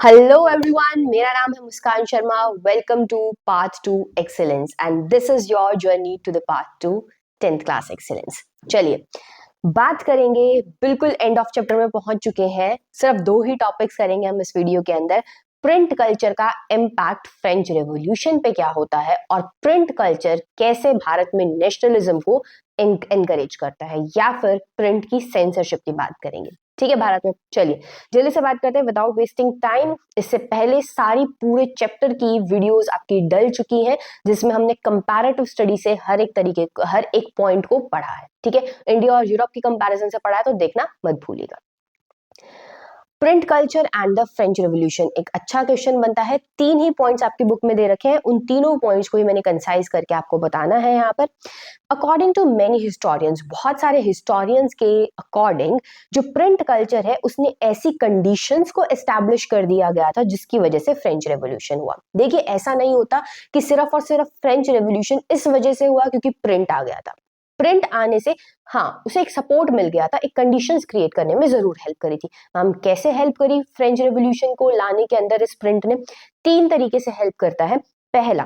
Hello everyone, मेरा नाम है Muskan Sharma. Welcome to part 2 excellence and this is your journey to the part 2 10th class excellence. चलिए बात करेंगे, बिल्कुल एंड ऑफ चैप्टर में पहुंच चुके हैं। सिर्फ 2 ही टॉपिक्स करेंगे हम इस वीडियो के अंदर। प्रिंट कल्चर का इम्पैक्ट फ्रेंच रेवोल्यूशन पे क्या होता है और प्रिंट कल्चर कैसे भारत में नेशनलिज्म को एनकरेज करता है, या फिर प्रिंट की सेंसरशिप की बात करेंगे। ठीक है भारत में। चलिए जल्दी से बात करते हैं विदाउट वेस्टिंग टाइम। इससे पहले सारी पूरे चैप्टर की वीडियोस आपकी डल चुकी हैं, जिसमें हमने कंपैरेटिव स्टडी से हर एक पॉइंट को पढ़ा है। ठीक है, इंडिया और यूरोप की कंपैरिजन से पढ़ा है, तो देखना मत भूलिएगा। Print culture and the French revolution एक अच्छा क्वेश्चन बनता है। 3 ही पॉइंट्स आपकी बुक में दे रखे हैं, उन तीनों पॉइंट्स को ही मैंने कंसाइज करके आपको बताना है यहाँ पर। अकॉर्डिंग टू मेनी हिस्टोरियंस, बहुत सारे हिस्टोरियंस के अकॉर्डिंग जो प्रिंट कल्चर है उसने ऐसी कंडीशंस को एस्टैब्लिश कर दिया गया था जिसकी वजह से फ्रेंच रेवोल्यूशन हुआ। देखिए ऐसा नहीं होता कि सिर्फ और सिर्फ फ्रेंच रेवोल्यूशन इस वजह से हुआ क्योंकि प्रिंट आ गया था। प्रिंट आने से हाँ उसे एक सपोर्ट मिल गया था, एक कंडीशंस क्रिएट करने में जरूर हेल्प करी थी। हम कैसे हेल्प करी फ्रेंच रेवोल्यूशन को लाने के अंदर? इस प्रिंट ने 3 तरीके से हेल्प करता है। पहला,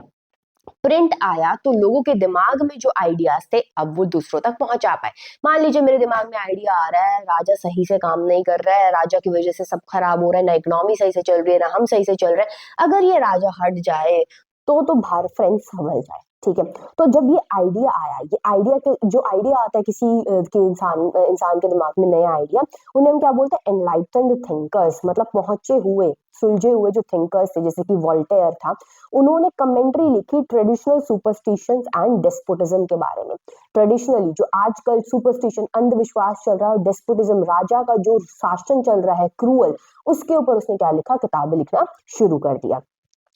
प्रिंट आया तो लोगों के दिमाग में जो आइडियाज थे अब वो दूसरों तक पहुंचा पाए। मान लीजिए मेरे दिमाग में आइडिया आ रहा है, राजा सही से काम नहीं कर रहा है, राजा की वजह से सब खराब हो रहा है, ना इकोनॉमी सही से चल रही है, ना हम सही से चल रहे हैं, अगर ये राजा हट जाए तो भारत फ्रेंच संभल जाए। ठीक है, तो जब ये आइडिया आया, ये आइडिया के जो आइडिया आता है किसी के इंसान के दिमाग में, नया आइडिया, उन्हें हम क्या बोलते हैं? एनलाइटन्ड थिंकर्स, मतलब पहुंचे हुए सुलझे हुए जो थिंकर्स थे, जैसे कि वोल्टेयर था। उन्होंने कमेंट्री लिखी ट्रेडिशनल सुपरस्टिशंस एंड डेस्पोटिज्म के बारे में। ट्रेडिशनली जो आजकल सुपरस्टिशन, अंधविश्वास चल रहा है, और डेस्पोटिज्म, राजा का जो शासन चल रहा है क्रूअल, उसके ऊपर उसने क्या लिखा? किताबें लिखना शुरू कर दिया।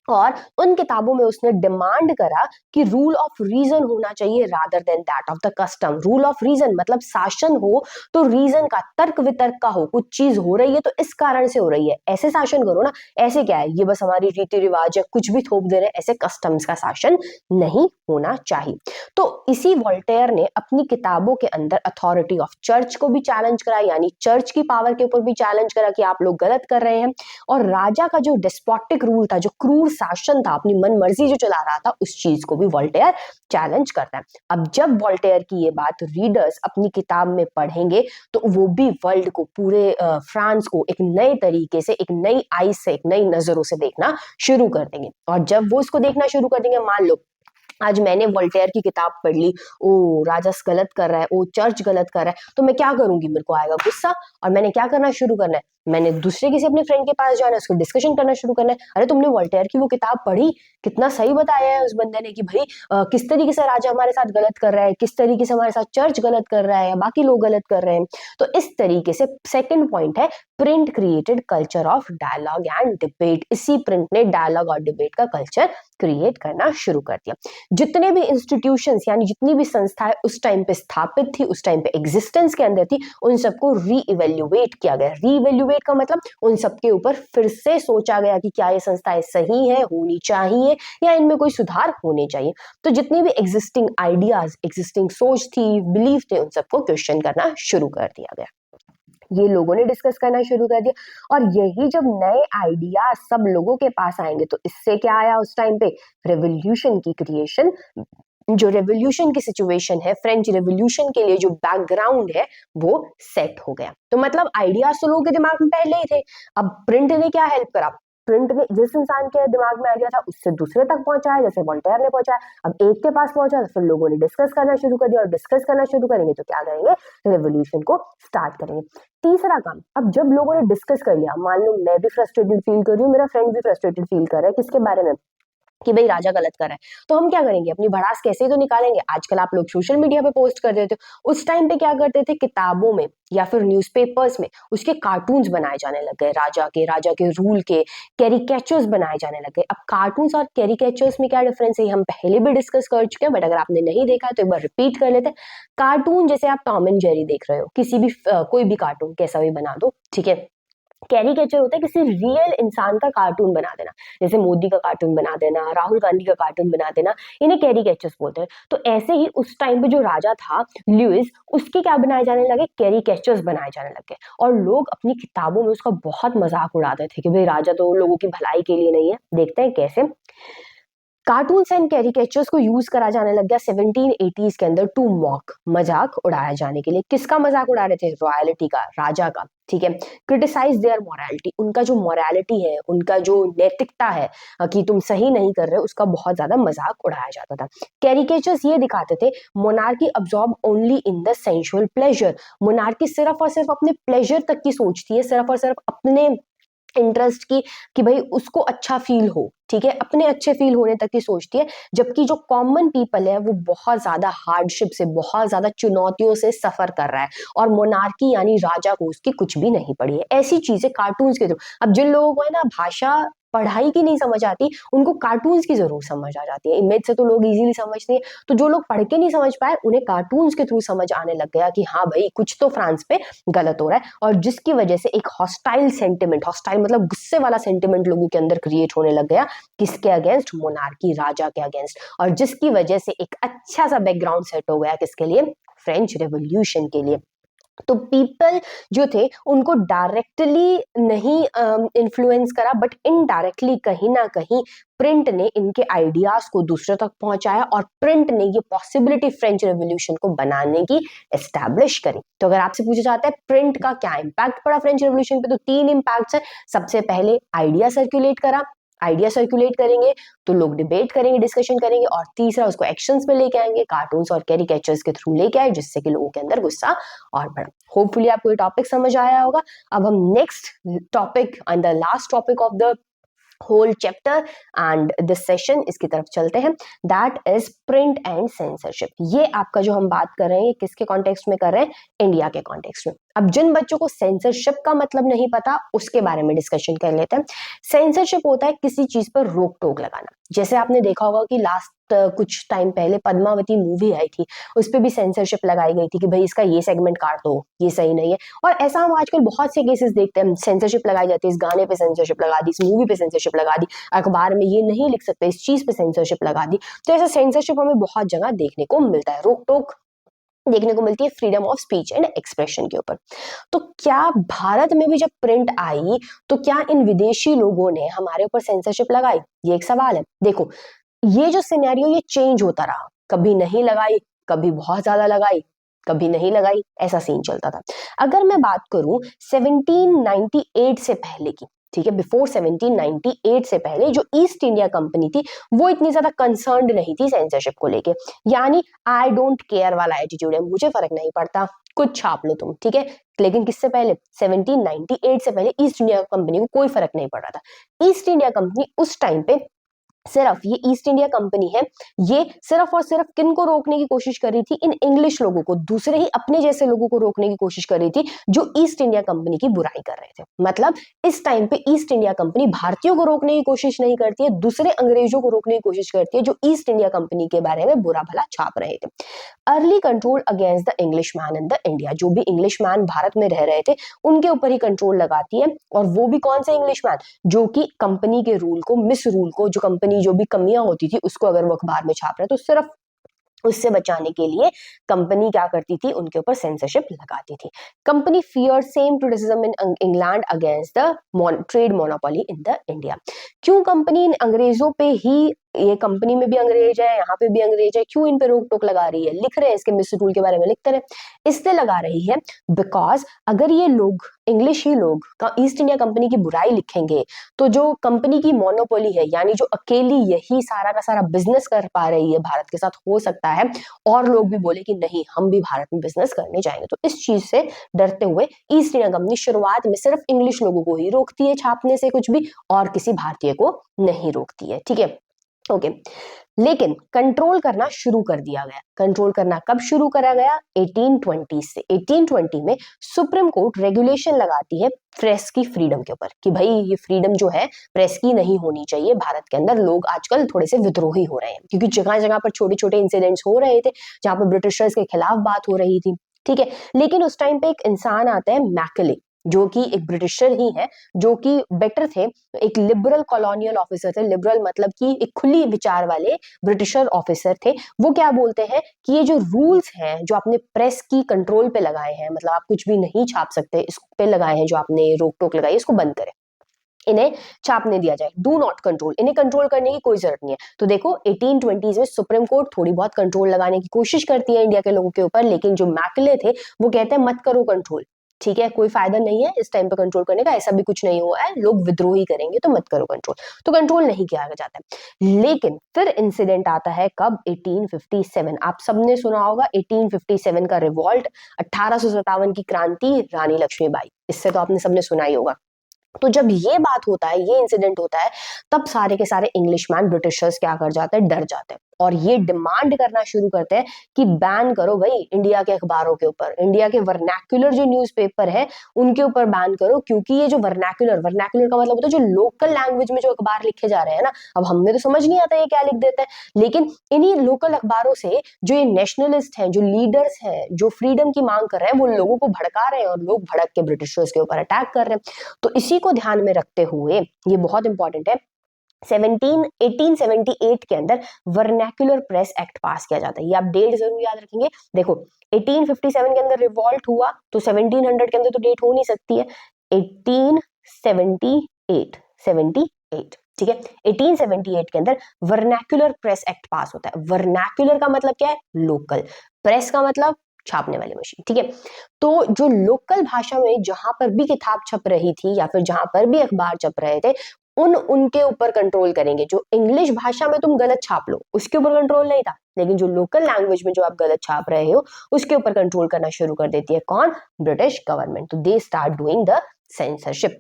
और उन किताबों में उसने डिमांड करा कि रूल ऑफ रीजन होना चाहिए rather than that of the custom. Rule of reason मतलब शासन हो तो रीजन का, तर्क वितर्क का हो। कुछ चीज हो रही है तो इस कारण से हो रही है, ऐसे शासन करो ना। ऐसे क्या है, ये बस हमारी रीति रिवाज है, कुछ भी थोप दे रहे हैं, ऐसे कस्टम्स का शासन नहीं होना चाहिए। तो इसी वोल्टेयर ने अपनी किताबों के अंदर अथॉरिटी ऑफ चर्च को भी चैलेंज करा, यानी चर्च की पावर के ऊपर भी चैलेंज करा कि आप लोग गलत कर रहे हैं। और राजा का जो डेस्पोटिक रूल था, जो क्रूर शासन था, अपनी मन मर्जी जो चला रहा था, उस चीज को भी वोल्टेयर चैलेंज करता है। अब जब वोल्टेयर की ये बात रीडर्स अपनी किताब में पढ़ेंगे तो वो भी वर्ल्ड को, पूरे फ्रांस को एक नए तरीके से, एक नई आई से, एक नई नजरों से देखना शुरू कर देंगे। और जब वो इसको देखना शुरू कर देंगे, मान लो आज मैंने वोल्टेयर की किताब पढ़ ली, ओ राजस गलत कर रहा है, ओ चर्च गलत कर रहा है, तो मैं क्या करूंगी? मेरे को आएगा गुस्सा, और मैंने क्या करना शुरू करना है? मैंने दूसरे किसी अपने फ्रेंड के पास जाना है, उसको डिस्कशन करना शुरू करना है। अरे तुमने वोल्टेयर की वो किताब पढ़ी, कितना सही बताया है उस बंदे ने कि भाई किस तरीके से राजा हमारे साथ गलत कर रहा है, किस तरीके से हमारे साथ चर्च गलत कर रहा है, या बाकी लोग गलत कर रहे हैं। तो इस तरीके से सेकेंड पॉइंट है, print created culture of dialogue and debate. इसी प्रिंट ने डायलॉग और डिबेट का कल्चर क्रिएट करना शुरू कर दिया। जितने भी इंस्टीट्यूशंस, यानी जितनी भी संस्थाएं उस टाइम पे स्थापित थी, उस टाइम पे एग्जिस्टेंस के अंदर थी, उन सबको रीइवेल्युएट किया गया। रीइवेल्युएट का मतलब उन सबके ऊपर फिर से सोचा गया कि क्या ये संस्थाएं सही है, होनी चाहिए, या इनमें कोई सुधार होने चाहिए। तो जितनी भी एग्जिस्टिंग आइडियाज, एग्जिस्टिंग सोच थी, बिलीफ थे, उन सबको क्वेश्चन करना शुरू कर दिया गया। ये लोगों ने डिस्कस करना शुरू कर दिया। और यही जब नए आइडिया सब लोगों के पास आएंगे तो इससे क्या आया उस टाइम पे? रेवोल्यूशन की क्रिएशन। जो रेवोल्यूशन की सिचुएशन है, फ्रेंच रेवोल्यूशन के लिए जो बैकग्राउंड है वो सेट हो गया। तो मतलब आइडियाज तो लोगों के दिमाग में पहले ही थे। अब प्रिंट ने क्या हेल्प करा? प्रिंट ने जिस इंसान के दिमाग में आइडिया था उससे दूसरे तक पहुंचाया, जैसे वोल्टेयर ने पहुंचाया। अब एक के पास पहुंचा तो फिर लोगों ने डिस्कस करना शुरू कर दिया, और डिस्कस करना शुरू करेंगे तो क्या करेंगे? रेवोल्यूशन को स्टार्ट करेंगे। तीसरा काम, अब जब लोगों ने डिस्कस कर लिया, मान लो मैं भी फ्रस्ट्रेटेड फील कर रही हूँ, मेरा फ्रेंड भी फ्रस्ट्रेटेड फील कर रहा है, किसके बारे में? कि भाई राजा गलत कर रहा है, तो हम क्या करेंगे? अपनी भड़ास कैसे तो निकालेंगे। आजकल आप लोग सोशल मीडिया पे पोस्ट कर देते हो, उस टाइम पे क्या करते थे? किताबों में या फिर न्यूज़पेपर्स में उसके कार्टून्स बनाए जाने लग गए, राजा के रूल के कैरिकेचर्स बनाए जाने लग गए। अब कार्टून्स और कैरिकेचर्स में क्या डिफरेंस है, हम पहले भी डिस्कस कर चुके हैं, बट अगर आपने नहीं देखा तो एक बार रिपीट कर लेते हैं। कार्टून जैसे आप टॉम एंड जेरी देख रहे हो, किसी भी कोई भी कार्टून कैसा भी बना दो, ठीक है, कैरिकेचर होता है किसी रियल इंसान का कार्टून बना देना, जैसे मोदी का कार्टून बना देना, राहुल गांधी का कार्टून बना देना, इन्हें कैरिकेचर्स बोलते हैं। तो ऐसे ही उस टाइम पे जो राजा था लुइस, उसके क्या बनाए जाने लगे, कैरिकेचर्स बनाए जाने लगे, और लोग अपनी किताबों में उसका बहुत मजाक उड़ाते थे कि भाई राजा तो लोगों की भलाई के लिए नहीं है। देखते हैं कैसे कार्टून्स एंड कैरिकेचर्स को यूज करा जाने लग गया 1780s के अंदर टू मॉक, मजाक उड़ाया जाने के लिए। किसका मजाक उड़ा रहे थे, रॉयलिटी का, राजा का, ठीक है। क्रिटिसाइज देयर मोरालिटी, उनका जो मोरालिटी है, उनका जो नैतिकता है कि तुम सही नहीं कर रहे, उसका बहुत ज्यादा मजाक उड़ाया जाता था। कैरिकेचर्स ये दिखाते थे monarchy absorb only in the sensual pleasure, monarchy सिर्फ और सिर्फ अपने प्लेजर तक की सोचती है, सिर्फ और सिर्फ अपने इंटरेस्ट की, कि भाई उसको अच्छा फील हो, ठीक है, अपने अच्छे फील होने तक की सोचती है। जबकि जो कॉमन पीपल है वो बहुत ज्यादा हार्डशिप से, बहुत ज्यादा चुनौतियों से सफर कर रहा है, और मोनार्की यानी राजा को उसकी कुछ भी नहीं पड़ी है। ऐसी चीजें कार्टून्स के थ्रू, अब जिन लोगों को है ना भाषा पढ़ाई की नहीं समझ आती, उनको कार्टून्स की जरूर समझ आ जाती है। इमेज से तो लोग इजीली समझते हैं, तो जो लोग पढ़ के नहीं समझ पाए उन्हें कार्टून्स के थ्रू समझ आने लग गया कि हाँ भाई कुछ तो फ्रांस पे गलत हो रहा है, और जिसकी वजह से एक हॉस्टाइल सेंटिमेंट, हॉस्टाइल मतलब गुस्से वाला सेंटिमेंट लोगों के अंदर क्रिएट होने लग गया, किसके अगेंस्ट, मोनार्की, राजा के अगेंस्ट, और जिसकी वजह से एक अच्छा सा बैकग्राउंड सेट हो गया किसके लिए, फ्रेंच रेवोल्यूशन के लिए। तो पीपल जो थे उनको डायरेक्टली नहीं इन्फ्लुएंस करा, बट इनडायरेक्टली कहीं ना कहीं प्रिंट ने इनके आइडियाज को दूसरों तक पहुंचाया, और प्रिंट ने ये पॉसिबिलिटी फ्रेंच रेवोल्यूशन को बनाने की एस्टैब्लिश करी। तो अगर आपसे पूछा जाता है प्रिंट का क्या इम्पैक्ट पड़ा फ्रेंच रेवोल्यूशन पे, तो 3 इम्पैक्ट्स है। सबसे पहले आइडिया सर्कुलेट करा, आइडिया सर्कुलेट करेंगे तो लोग डिबेट करेंगे, डिस्कशन करेंगे, और तीसरा उसको एक्शंस में लेके आएंगे, कार्टून्स और कैरिकेचर्स के थ्रू लेके आए, जिससे कि लोगों के अंदर गुस्सा और बढ़ा। होपफुली आपको ये टॉपिक समझ आया होगा। अब हम next topic and the last topic of the whole chapter and this session, इसकी तरफ चलते हैं। That is print and censorship. ये आपका जो हम बात कर रहे हैं, ये किसके कॉन्टेक्स्ट में कर रहे हैं, इंडिया के कॉन्टेक्स्ट में। अब जिन बच्चों को सेंसरशिप का मतलब नहीं पता, उसके बारे में डिस्कशन कर लेते हैं। सेंसरशिप होता है किसी चीज पर रोक टोक लगाना। जैसे आपने देखा होगा कि लास्ट कुछ टाइम पहले पद्मावती मूवी आई थी, उस पर भी सेंसरशिप लगाई गई थी कि भाई इसका ये सेगमेंट काट दो, ये सही नहीं है। और ऐसा हम आजकल बहुत से केसेस देखते हैं, सेंसरशिप लगाई जाती है, इस गाने पे सेंसरशिप लगा दी, इस मूवी पे सेंसरशिप लगा दी, अखबार में ये नहीं लिख सकते, इस चीज पे सेंसरशिप लगा दी। तो ऐसा सेंसरशिप हमें बहुत जगह देखने को मिलता है, रोक टोक देखने को मिलती है freedom of speech and expression के ऊपर। तो क्या भारत में भी जब प्रिंट आई, तो क्या इन विदेशी लोगों ने हमारे ऊपर सेंसरशिप लगाई, ये एक सवाल है। देखो ये जो सिनेरियो ये चेंज होता रहा, कभी नहीं लगाई, कभी बहुत ज्यादा लगाई, कभी नहीं लगाई, ऐसा सीन चलता था। अगर मैं बात करूं 1798 से पहले की, ठीक है, बिफोर 1798 से पहले जो ईस्ट इंडिया कंपनी थी वो इतनी ज्यादा कंसर्न्ड नहीं थी सेंसरशिप को लेके, यानी आई डोंट केयर वाला एटीट्यूड है, मुझे फर्क नहीं पड़ता, कुछ छाप लो तुम, ठीक है। लेकिन किससे पहले, 1798 से पहले ईस्ट इंडिया कंपनी को कोई फर्क नहीं पड़ रहा था। ईस्ट इंडिया कंपनी उस टाइम पे सिर्फ, ये ईस्ट इंडिया कंपनी है, ये सिर्फ और सिर्फ किन को रोकने की कोशिश कर रही थी, इन इंग्लिश लोगों को, दूसरे ही अपने जैसे लोगों को रोकने की कोशिश कर रही थी जो ईस्ट इंडिया कंपनी की बुराई कर रहे थे। मतलब इस टाइम पे ईस्ट इंडिया कंपनी भारतीयों को रोकने की कोशिश नहीं करती है, दूसरे अंग्रेजों को रोकने की कोशिश करती है जो ईस्ट इंडिया कंपनी के बारे में बुरा भला छाप रहे थे। Early control against the English man in the India, जो भी इंग्लिश मैन भारत में रह रहे थे उनके ऊपर ही कंट्रोल लगाती है, और वो भी कौन से इंग्लिश मैन, जो कि कंपनी के रूल को, मिस रूल को, जो कंपनी जो भी कमियां होती थी उसको अगर वो अखबार में छाप रहे तो सिर्फ उससे बचाने के लिए कंपनी क्या करती थी, उनके ऊपर सेंसरशिप लगाती थी। Company fear same criticism in England against the trade monopoly in the India. क्यों कंपनी इन अंग्रेजों पे ही, ये कंपनी में भी अंग्रेज है, यहाँ पे भी अंग्रेज है, क्यों इन पे रोक टोक लगा रही है, लिख रहे हैं इसके मिस रूल के बारे में लिखते रहे, इसलिए लगा रही है बिकॉज अगर ये लोग, इंग्लिश ही लोग ईस्ट इंडिया कंपनी की बुराई लिखेंगे, तो जो कंपनी की मोनोपोली है, यानी जो अकेली यही सारा का सारा बिजनेस कर पा रही है भारत के साथ, हो सकता है और लोग भी बोले कि नहीं हम भी भारत में बिजनेस करने जाएंगे। तो इस चीज से डरते हुए ईस्ट इंडिया कंपनी शुरुआत में सिर्फ इंग्लिश लोगों को ही रोकती है छापने से कुछ भी, और किसी भारतीय को नहीं रोकती है, ठीक है, ओके। लेकिन कंट्रोल करना शुरू कर दिया गया। कंट्रोल करना कब शुरू करा गया, 1820 से। 1820 में सुप्रीम कोर्ट रेगुलेशन लगाती है प्रेस की फ्रीडम के ऊपर कि भाई ये फ्रीडम जो है प्रेस की नहीं होनी चाहिए भारत के अंदर। लोग आजकल थोड़े से विद्रोही हो रहे हैं क्योंकि जगह जगह पर छोटे छोटे इंसिडेंट्स हो रहे थे जहां पर ब्रिटिशर्स के खिलाफ बात हो रही थी, ठीक है। लेकिन उस टाइम पे एक इंसान आता है मैकले, जो कि एक ब्रिटिशर ही है, जो कि बेटर थे, एक लिबरल कॉलोनियल ऑफिसर थे। लिबरल मतलब कि एक खुली विचार वाले ब्रिटिशर ऑफिसर थे। वो क्या बोलते हैं कि ये जो रूल्स हैं जो आपने प्रेस की कंट्रोल पे लगाए हैं, मतलब आप कुछ भी नहीं छाप सकते, इस पे लगाए हैं जो आपने रोक टोक लगाई, इसको बंद करें, इन्हें छापने दिया जाए, डू नॉट कंट्रोल, इन्हें कंट्रोल करने की कोई जरूरत नहीं है। तो देखो 1820s में सुप्रीम कोर्ट थोड़ी बहुत कंट्रोल लगाने की कोशिश करती है इंडिया के लोगों के ऊपर, लेकिन जो मैकले थे वो कहते हैं मत करो कंट्रोल, ठीक है, कोई फायदा नहीं है इस टाइम पे कंट्रोल करने का, ऐसा भी कुछ नहीं हुआ है, लोग विद्रोही करेंगे तो मत करो कंट्रोल, तो कंट्रोल नहीं किया जाता है। लेकिन फिर इंसिडेंट आता है कब, 1857। आप सबने सुना होगा 1857 का रिवॉल्ट, 1857 की क्रांति, रानी लक्ष्मीबाई, इससे तो आपने सबने सुना ही होगा। तो जब ये बात होता है, ये इंसिडेंट होता है, तब सारे के सारे इंग्लिशमैन, ब्रिटिशर्स क्या कर जाते हैं, डर जाते हैं और ये डिमांड करना शुरू करते हैं कि बैन करो भाई इंडिया के अखबारों के ऊपर, इंडिया के वर्नैक्युलर जो न्यूज़पेपर है उनके ऊपर बैन करो, क्योंकि ये जो वर्नैक्युलर का मतलब होता है जो लोकल लैंग्वेज में जो अखबार लिखे जा रहे हैं ना, अब हमें तो समझ नहीं आता ये क्या लिख देते हैं, लेकिन इन्हीं लोकल अखबारों से जो ये नेशनलिस्ट हैं, जो लीडर्स हैं, जो फ्रीडम की मांग कर रहे हैं, वो लोगों को भड़का रहे हैं और लोग भड़क के ब्रिटिशर्स के ऊपर अटैक कर रहे हैं। तो इसी को ध्यान में रखते हुए, ये बहुत इंपॉर्टेंट है, 1878 के अंदर वर्नैक्युलर प्रेस एक्ट पास किया जाता है। ये आप डेट जरूर याद रखेंगे। देखो 1857 के अंदर रिवॉल्ट हुआ, तो 1700 के अंदर तो डेट हो नहीं सकती है, 1878 78, ठीक है, 1878 के अंदर वर्नैक्युलर प्रेस एक्ट पास होता है। वर्नैक्युलर का मतलब क्या है, लोकल, प्रेस का मतलब छापने वाली मशीन, ठीक है। तो जो लोकल भाषा में जहां पर भी किताब छप रही थी या फिर जहां पर भी अखबार छप रहे थे, उनके ऊपर कंट्रोल करेंगे। जो इंग्लिश भाषा में तुम गलत छाप लो उसके ऊपर कंट्रोल नहीं था, लेकिन जो लोकल लैंग्वेज में जो आप गलत छाप रहे हो उसके ऊपर कंट्रोल करना शुरू कर देती है कौन, ब्रिटिश गवर्नमेंट। तो they start doing the censorship.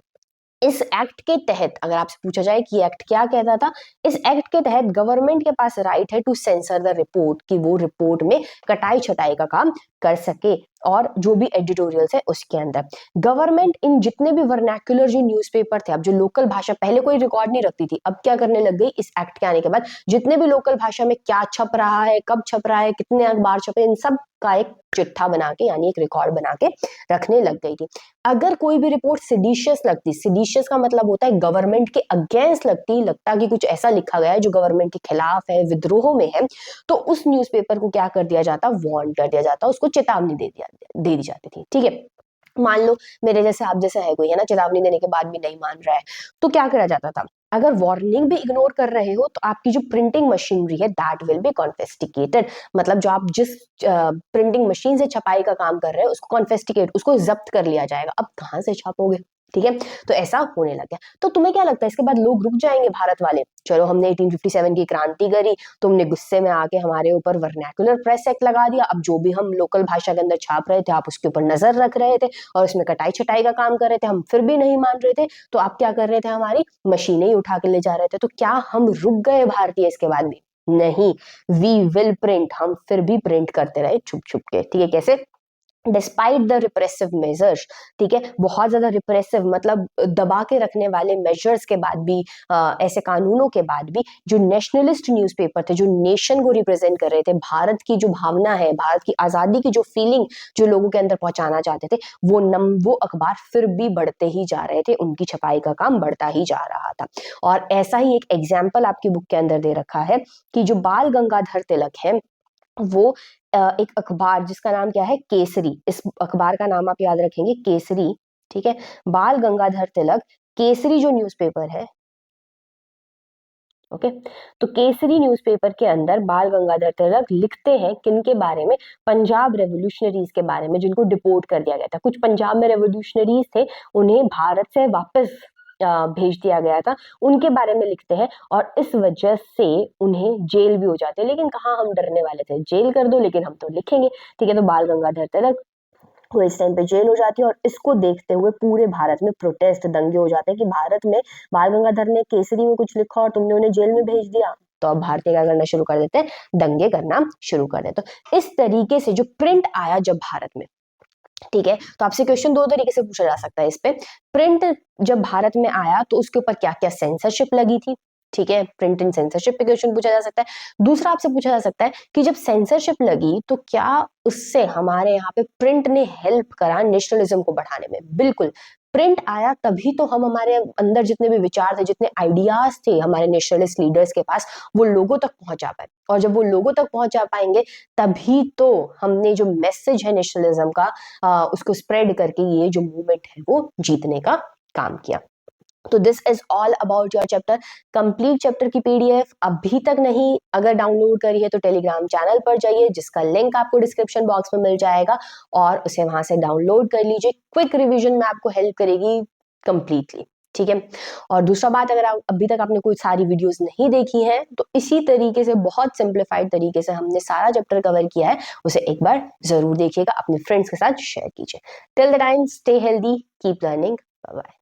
इस एक्ट के तहत अगर आपसे पूछा जाए कि एक्ट क्या कहता था, इस एक्ट के तहत गवर्नमेंट के पास राइट है टू सेंसर द रिपोर्ट, कि वो रिपोर्ट में कटाई छटाई का काम कर सके, और जो भी एडिटोरियल्स है उसके अंदर गवर्नमेंट इन जितने भी वर्नैक्युलर जो न्यूज़पेपर थे, अब जो लोकल भाषा पहले कोई रिकॉर्ड नहीं रखती थी, अब क्या करने लग गई इस एक्ट के आने के बाद, जितने भी लोकल भाषा में क्या छप रहा है, कब छप रहा है, कितने अखबार छपे, इन सब का एक चिट्ठा बना के यानी एक रिकॉर्ड बना के रखने लग गई थी। अगर कोई भी रिपोर्ट सिडिशियस लगती, सिडिशियस का मतलब होता है गवर्नमेंट के अगेंस्ट लगती, लगता कि कुछ ऐसा लिखा गया है जो गवर्नमेंट के खिलाफ है, विद्रोह में है, तो उस न्यूज़पेपर को क्या कर दिया जाता, वार्न कर दिया जाता, उसको चेतावनी दे दी जाती थी, ठीक है। मान लो मेरे जैसे आप जैसा है कोई, है ना, चेतावनी देने के बाद भी नहीं मान रहा है, तो क्या करा जाता था, अगर वार्निंग भी इग्नोर कर रहे हो तो आपकी जो प्रिंटिंग मशीनरी है दैट विल बी कॉन्फिस्टिकेटेड, मतलब जो आप जिस प्रिंटिंग मशीन से छपाई का काम कर रहे हो उसको कॉन्फिस्टिकेट, उसको जब्त कर लिया जाएगा। अब कहां से छापोगे, ठीक है, तो ऐसा होने लग गया। तो तुम्हें क्या लगता है इसके बाद लोग रुक जाएंगे भारत वाले, चलो हमने 1857 की क्रांति करी, तुमने गुस्से में आके हमारे ऊपर वर्नैक्युलर प्रेस एक्ट लगा दिया, अब जो भी हम लोकल भाषा के अंदर छाप रहे थे आप उसके ऊपर नजर रख रहे थे और उसमें कटाई छटाई का काम कर रहे थे, हम फिर भी नहीं मान रहे थे, तो आप क्या कर रहे थे, हमारी मशीनें ही उठा के ले जा रहे थे, तो क्या हम रुक गए भारतीय इसके बाद भी, नहीं, वी विल प्रिंट, हम फिर भी प्रिंट करते रहे छुप छुप के, ठीक है, कैसे, डिस्पाइट द रिप्रेसिव मेजर्स, ठीक है, बहुत ज्यादा रिप्रेसिव मतलब दबा के रखने वाले मेजर्स के बाद भी, ऐसे कानूनों के बाद भी, जो नेशनलिस्ट न्यूज़पेपर थे, जो नेशन को रिप्रेजेंट कर रहे थे, भारत की जो भावना है, भारत की आजादी की जो फीलिंग जो लोगों के अंदर पहुंचाना चाहते थे, वो अखबार फिर भी बढ़ते ही जा रहे थे, उनकी छपाई का काम बढ़ता ही जा रहा था। और ऐसा ही एक एग्जाम्पल आपकी बुक के अंदर दे रखा है कि जो बाल गंगाधर तिलक है, वो एक अखबार जिसका नाम क्या है, केसरी, इस अखबार का नाम आप याद रखेंगे, केसरी, ठीक है, बाल गंगाधर तिलक, केसरी जो न्यूज़पेपर है, ओके, तो केसरी न्यूज़पेपर के अंदर बाल गंगाधर तिलक लिखते हैं किनके बारे में, पंजाब रेवोल्यूशनरीज के बारे में, जिनको डिपोर्ट कर दिया गया था। कुछ पंजाब में रेवोल्यूशनरीज थे, उन्हें भारत से वापस भेज दिया गया था, उनके बारे में लिखते हैं, और इस वजह से उन्हें जेल भी हो जाते हैं, लेकिन कहाँ हम डरने वाले थे, जेल कर दो लेकिन हम तो लिखेंगे, ठीक है। तो बाल गंगाधर तिलक वो इस टाइम पे जेल हो जाती है, और इसको देखते हुए पूरे भारत में प्रोटेस्ट, दंगे हो जाते हैं कि भारत में बाल गंगाधर ने केसरी में कुछ लिखा और तुमने उन्हें जेल में भेज दिया। तो अब भारतीय क्या करना शुरू कर देते हैं, दंगे करना शुरू कर देते। तो इस तरीके से जो प्रिंट आया जब भारत में, ठीक है, तो आपसे क्वेश्चन दो तरीके से पूछा जा सकता है इस पे, प्रिंट जब भारत में आया तो उसके ऊपर क्या क्या सेंसरशिप लगी थी, ठीक है, प्रिंट एंड सेंसरशिप पे क्वेश्चन पूछा जा सकता है। दूसरा आपसे पूछा जा सकता है कि जब सेंसरशिप लगी तो क्या उससे हमारे यहाँ पे प्रिंट ने हेल्प करा नेशनलिज्म को बढ़ाने में? बिल्कुल, प्रिंट आया तभी तो हम हमारे अंदर जितने भी विचार थे, जितने आइडियाज थे हमारे नेशनलिस्ट लीडर्स के पास, वो लोगों तक पहुंचा पाए। और जब वो लोगों तक पहुंचा पाएंगे तभी तो हमने जो मैसेज है नेशनलिज्म का उसको स्प्रेड करके ये जो मूवमेंट है वो जीतने का काम किया। तो this is all about your chapter. Complete chapter की पीडीएफ अभी तक नहीं अगर डाउनलोड करी है तो टेलीग्राम चैनल पर जाइए, जिसका लिंक आपको डिस्क्रिप्शन बॉक्स में मिल जाएगा और उसे वहां से डाउनलोड कर लीजिए। क्विक रिवीजन में आपको हेल्प करेगी कंप्लीटली, ठीक है। और दूसरा बात, अगर आप अभी तक आपने कोई सारी वीडियोस नहीं देखी हैं तो इसी तरीके से बहुत सिंप्लीफाइड तरीके से हमने सारा चैप्टर कवर किया है, उसे एक बार जरूर देखिएगा, अपने फ्रेंड्स के साथ शेयर कीजिए। Till the time, stay healthy, keep learning, bye bye.